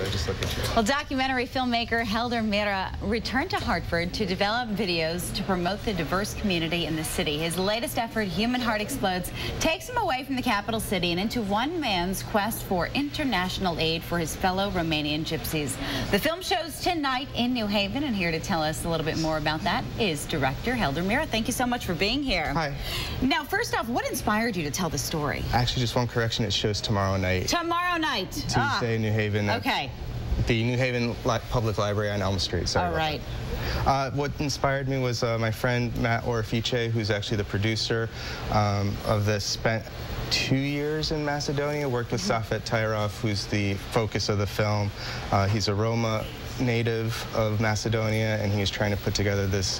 just look at you. Well, documentary filmmaker Mira returned to Hartford to develop videos to promote the diverse community in the city. His latest effort, Human Heart Explodes, takes him away from the capital city and into one man's quest for international aid for his fellow Romanian gypsies. The film shows tonight in New Haven, and here to tell us a little bit more about that is director Mira. Thank you so much for being here. Hi. Now, first off, what inspired you to tell the story? Actually, just one correction. It shows tomorrow night. Tomorrow night. Tuesday in New Haven. Okay. The New Haven Public Library on Elm Street. Sorry. All right. What inspired me was my friend Matt Orifice, who's actually the producer of this, spent 2 years in Macedonia, worked with Safet Tyrov, who's the focus of the film. He's a Roma native of Macedonia, and he was trying to put together this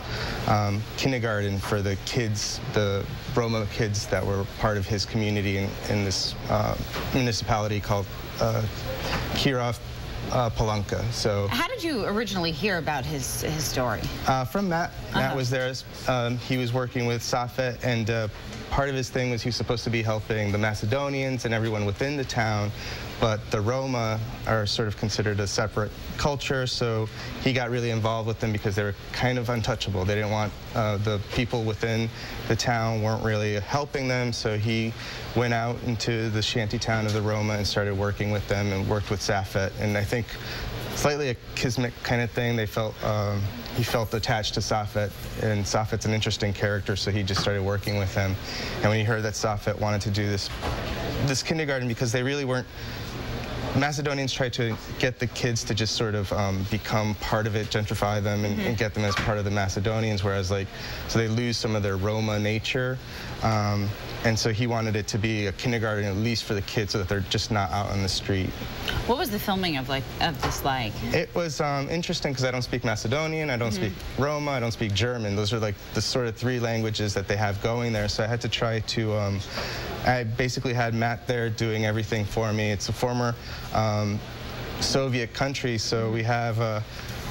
kindergarten for the kids, the Roma kids that were part of his community in this municipality called Kirov Palanka. So, how did you originally hear about his story? From Matt. Matt was there. He was working with Safet, and part of his thing was he was supposed to be helping the Macedonians and everyone within the town, but the Roma are sort of considered a separate culture, so he got really involved with them because they were kind of untouchable. They didn't want the people within the town weren't really helping them, so he went out into the shanty town of the Roma and started working with them and worked with Safet. And I think slightly a kismet kind of thing. They felt he felt attached to Safet, and Safet's an interesting character, so he just started working with him. And when he heard that Safet wanted to do this kindergarten, because they really weren't, Macedonians tried to get the kids to just sort of become part of it, gentrify them, and get them as part of the Macedonians, whereas so they lose some of their Roma nature. And so he wanted it to be a kindergarten, at least for the kids, so that they're just not out on the street. What was the filming of this like? It was interesting because I don't speak Macedonian, I don't speak Roma, I don't speak German. Those are like the sort of 3 languages that they have going there. So I had to try to, I basically had Matt there doing everything for me. It's a former Soviet country, so we have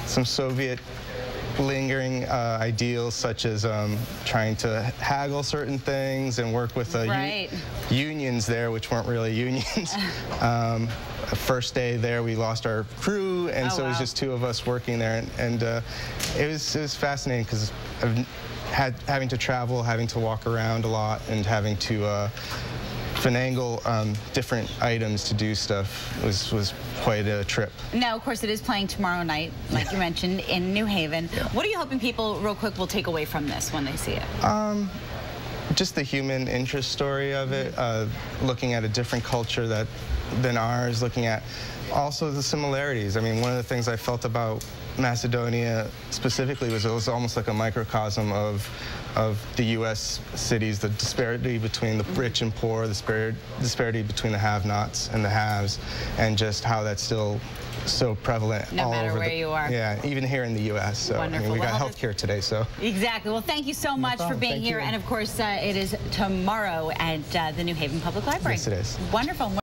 some Soviet lingering ideals, such as trying to haggle certain things and work with unions there, which weren't really unions. First day there, we lost our crew, and so it was just 2 of us working there, and it was fascinating because having to travel, having to walk around a lot, and having to finagle different items to do stuff was quite a trip. Now, of course, it is playing tomorrow night, like you mentioned, in New Haven. Yeah. What are you hoping people, real quick, will take away from this when they see it? Just the human interest story of it, looking at a different culture than ours, looking at also the similarities. I mean, one of the things I felt about Macedonia specifically was it was almost like a microcosm of the U.S. cities, the disparity between the rich and poor, the disparity between the have-nots and the haves, and just how that's still so prevalent no all matter over where you are. Yeah, even here in the U.S. So I mean, we got healthcare today, so. Exactly. Well, thank you so much for being here. And of course, it is tomorrow at the New Haven Public Library. Yes, it is. Wonderful.